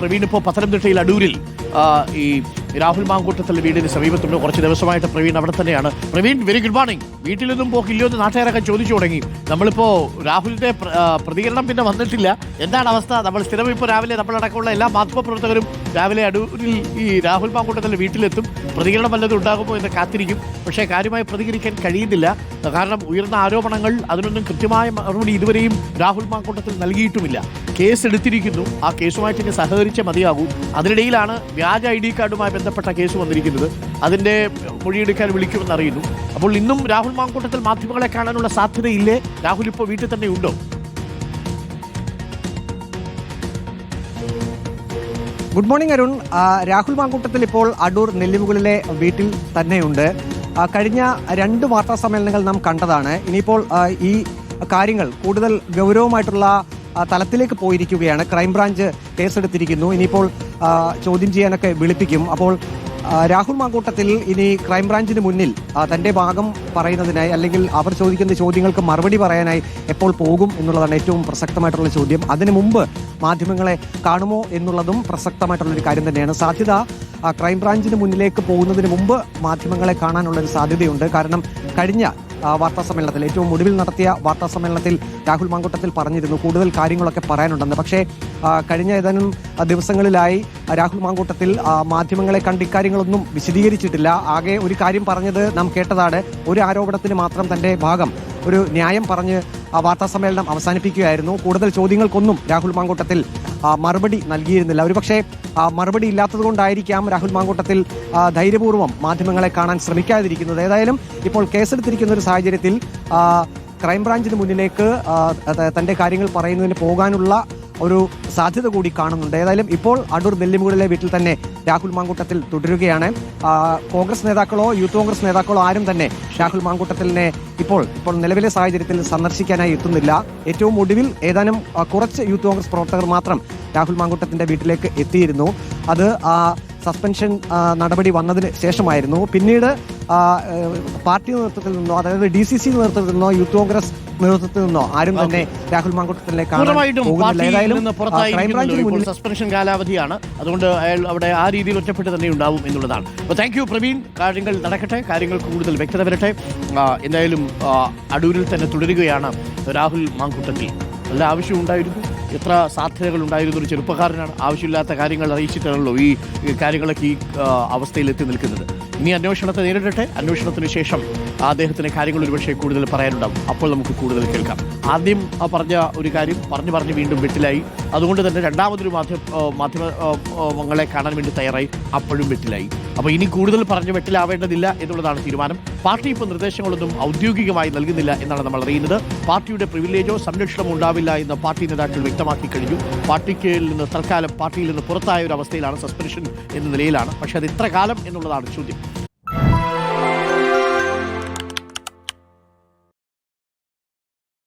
പ്രവീൺ ഇപ്പോൾ പത്തനംതിട്ടയിൽ അടൂരിൽ ഈ രാഹുൽ മാങ്കൂട്ടത്തിലെ വീടിന് സമീപത്തുണ്ട്. കുറച്ച് ദിവസമായിട്ട് പ്രവീൺ അവിടെ തന്നെയാണ്. Praveen, very good morning. വീട്ടിലൊന്നും പോക്കില്ലയോ എന്ന് നാട്ടുകാരൊക്കെ ചോദിച്ചു തുടങ്ങി. നമ്മളിപ്പോ രാഹുലിന്റെ പ്രതികരണം പിന്നെ വന്നിട്ടില്ല. എന്താണ് അവസ്ഥ? നമ്മൾ സ്ഥിരം ഇപ്പോൾ രാവിലെ നമ്മളടക്കമുള്ള എല്ലാ മാധ്യമപ്രവർത്തകരും രാവിലെ അടൂരിൽ ഈ രാഹുൽ മാങ്കൂട്ടത്തിലെ വീട്ടിലെത്തും. പ്രതികരണം വല്ലതും ഉണ്ടാകുമോ എന്ന് കാത്തിരിക്കും. പക്ഷേ കാര്യമായി പ്രതികരിക്കാൻ കഴിയുന്നില്ല. കാരണം ഉയർന്ന ആരോപണങ്ങൾ, അതിനൊന്നും കൃത്യമായ മറുപടി ഇതുവരെയും രാഹുൽ മാങ്കൂട്ടത്തിൽ നൽകിയിട്ടുമില്ല. കേസ് എടുത്തിരിക്കുന്നു. ആ കേസുമായിട്ട് ഇനി സഹകരിച്ചേ മതിയാകൂ. അതിനിടയിലാണ് വ്യാജ ID കാർഡുമായി ബന്ധപ്പെട്ട കേസ് വന്നിരിക്കുന്നത്. അതിൻ്റെ മൊഴിയെടുക്കാൻ വിളിക്കുമെന്ന് അറിയുന്നു. അപ്പോൾ ഇന്നും രാഹുൽ മാങ്കൂട്ടത്തിൽ മാധ്യമങ്ങളെ കാണാനുള്ള സാധ്യതയില്ലേ? രാഹുൽ ഇപ്പോൾ വീട്ടിൽ തന്നെ ഉണ്ടോ? Good morning Arun. രാഹുൽ മാങ്കൂട്ടത്തിൽ ഇപ്പോൾ അടൂർ നെല്ലിമുകളിലെ വീട്ടിൽ തന്നെയുണ്ട്. കഴിഞ്ഞ 2 വാർത്താ സമ്മേളനങ്ങൾ നാം കണ്ടതാണ്. ഇനിയിപ്പോൾ ഈ കാര്യങ്ങൾ കൂടുതൽ ഗൗരവമായിട്ടുള്ള തലത്തിലേക്ക് പോയിരിക്കുകയാണ്. ക്രൈംബ്രാഞ്ച് കേസെടുത്തിരിക്കുന്നു. ഇനിയിപ്പോൾ ചോദ്യം ചെയ്യാനൊക്കെ വിളിപ്പിക്കും. അപ്പോൾ രാഹുൽ മാങ്കൂട്ടത്തിൽ ഇനി ക്രൈംബ്രാഞ്ചിന് മുന്നിൽ തന്റെ ഭാഗം പറയുന്നതിനായി, അല്ലെങ്കിൽ അവർ ചോദിക്കുന്ന ചോദ്യങ്ങൾക്ക് മറുപടി പറയാനായി എപ്പോൾ പോകും എന്നുള്ളതാണ് ഏറ്റവും പ്രസക്തമായിട്ടുള്ള ചോദ്യം. അതിനു മുമ്പ് മാധ്യമങ്ങളെ കാണുമോ എന്നുള്ളതും പ്രസക്തമായിട്ടുള്ളൊരു കാര്യം തന്നെയാണ്. സാധ്യത ക്രൈംബ്രാഞ്ചിന് മുന്നിലേക്ക് പോകുന്നതിന് മുമ്പ് മാധ്യമങ്ങളെ കാണാനുള്ളൊരു സാധ്യതയുണ്ട്. കാരണം കഴിഞ്ഞ വാർത്താ സമ്മേളനത്തിൽ, ഏറ്റവും ഒടുവിൽ നടത്തിയ വാർത്താ സമ്മേളനത്തിൽ രാഹുൽ മാങ്കൂട്ടത്തിൽ പറഞ്ഞിരുന്നു കൂടുതൽ കാര്യങ്ങളൊക്കെ പറയാനുണ്ടെന്ന്. പക്ഷേ കഴിഞ്ഞ ഏതാനും ദിവസങ്ങളിലായി രാഹുൽ മാങ്കൂട്ടത്തിൽ മാധ്യമങ്ങളെ കണ്ട് ഇക്കാര്യങ്ങളൊന്നും വിശദീകരിച്ചിട്ടില്ല. ആകെ ഒരു കാര്യം പറഞ്ഞത് നാം കേട്ടതാണ്. ഒരു ആരോപണത്തിന് മാത്രം തന്റെ ഭാഗം, ഒരു ന്യായം പറഞ്ഞ് വാർത്താ സമ്മേളനം അവസാനിപ്പിക്കുകയായിരുന്നു. കൂടുതൽ ചോദ്യങ്ങൾക്കൊന്നും രാഹുൽ മാങ്കൂട്ടത്തിൽ മറുപടി നൽകിയിരുന്നില്ല. ഒരുപക്ഷെ മറുപടി ഇല്ലാത്തത് കൊണ്ടായിരിക്കാം രാഹുൽ മാങ്കൂട്ടത്തിൽ ധൈര്യപൂർവ്വം മാധ്യമങ്ങളെ കാണാൻ ശ്രമിക്കാതിരിക്കുന്നത്. ഏതായാലും ഇപ്പോൾ കേസെടുത്തിരിക്കുന്ന ഒരു സാഹചര്യത്തിൽ ക്രൈംബ്രാഞ്ചിന് മുന്നിലേക്ക് തന്റെ കാര്യങ്ങൾ പറയുന്നതിന് പോകാനുള്ള ഒരു സാധ്യത കൂടി കാണുന്നുണ്ട്. ഏതായാലും ഇപ്പോൾ അടൂർ നെല്ലിമുകളിലെ വീട്ടിൽ തന്നെ രാഹുൽ മാങ്കൂട്ടത്തിൽ തുടരുകയാണ്. കോൺഗ്രസ് നേതാക്കളോ യൂത്ത് കോൺഗ്രസ് നേതാക്കളോ ആരും തന്നെ രാഹുൽ മാങ്കൂട്ടത്തിലിനെ ഇപ്പോൾ നിലവിലെ സാഹചര്യത്തിൽ സന്ദർശിക്കാനായി എത്തുന്നില്ല. ഏറ്റവും ഒടുവിൽ ഏതാനും കുറച്ച് യൂത്ത് കോൺഗ്രസ് പ്രവർത്തകർ മാത്രം രാഹുൽ മാങ്കൂട്ടത്തിന്റെ വീട്ടിലേക്ക് എത്തിയിരുന്നു. അത് സസ്പെൻഷൻ നടപടി വന്നതിന് ശേഷമായിരുന്നു. പിന്നീട് പാർട്ടി നേതൃത്വത്തിൽ നിന്നോ, അതായത് DCC നേതൃത്വത്തിൽ നിന്നോ യൂത്ത് കോൺഗ്രസ് നേതൃത്വത്തിൽ നിന്നോ ആരും തന്നെ രാഹുൽ മാങ്കൂട്ടത്തിലേക്ക് സസ്പെൻഷൻ കാലാവധിയാണ്. അതുകൊണ്ട് അയാൾ അവിടെ ആ രീതിയിൽ ഒറ്റപ്പെട്ട് തന്നെ ഉണ്ടാവും എന്നുള്ളതാണ്. അപ്പോൾ താങ്ക് യു പ്രവീൺ. കാര്യങ്ങൾ നടക്കട്ടെ, കാര്യങ്ങൾക്ക് കൂടുതൽ വ്യക്തത വരട്ടെ. എന്തായാലും അടൂരിൽ തന്നെ തുടരുകയാണ് രാഹുൽ മാങ്കൂട്ടത്തിൽ. നല്ല ആവശ്യം ഉണ്ടായിരുന്നു. എത്ര സാധ്യതകൾ ഉണ്ടായിരുന്ന ഒരു ചെറുപ്പക്കാരനാണ്. ആവശ്യമില്ലാത്ത കാര്യങ്ങൾ അറിയിച്ചിട്ടാണല്ലോ ഈ കാര്യങ്ങളൊക്കെ ഈ അവസ്ഥയിലെത്തി നിൽക്കുന്നത്. ഇനി അന്വേഷണത്തെ നേരിടട്ടെ. അന്വേഷണത്തിന് ശേഷം അദ്ദേഹത്തിന് കാര്യങ്ങൾ ഒരുപക്ഷെ കൂടുതൽ പറയാനുണ്ടാവും. അപ്പോൾ നമുക്ക് കൂടുതൽ കേൾക്കാം. ആദ്യം പറഞ്ഞ ഒരു കാര്യം പറഞ്ഞ് വീണ്ടും വെട്ടിലായി. അതുകൊണ്ട് തന്നെ രണ്ടാമതൊരു മാധ്യമങ്ങളെ കാണാൻ വേണ്ടി തയ്യാറായി. അപ്പോഴും വെട്ടിലായി. അപ്പോൾ ഇനി കൂടുതൽ പറഞ്ഞ് വെട്ടിലാവേണ്ടതില്ല എന്നുള്ളതാണ് തീരുമാനം. പാർട്ടി ഇപ്പോൾ നിർദ്ദേശങ്ങളൊന്നും ഔദ്യോഗികമായി നൽകുന്നില്ല എന്നാണ് നമ്മൾ അറിയുന്നത്. പാർട്ടിയുടെ പ്രിവിലേജോ സംരക്ഷണമോ ഉണ്ടാവില്ല എന്ന് പാർട്ടി നേതാക്കൾ വ്യക്തമാക്കി കഴിഞ്ഞു. പാർട്ടിയിൽ നിന്ന് തൽക്കാലം പാർട്ടിയിൽ നിന്ന് പുറത്തായ ഒരു അവസ്ഥയിലാണ്, സസ്പെൻഷൻ എന്ന നിലയിലാണ്. പക്ഷേ അത് ഇത്ര കാലം എന്നുള്ളതാണ് ചോദ്യം.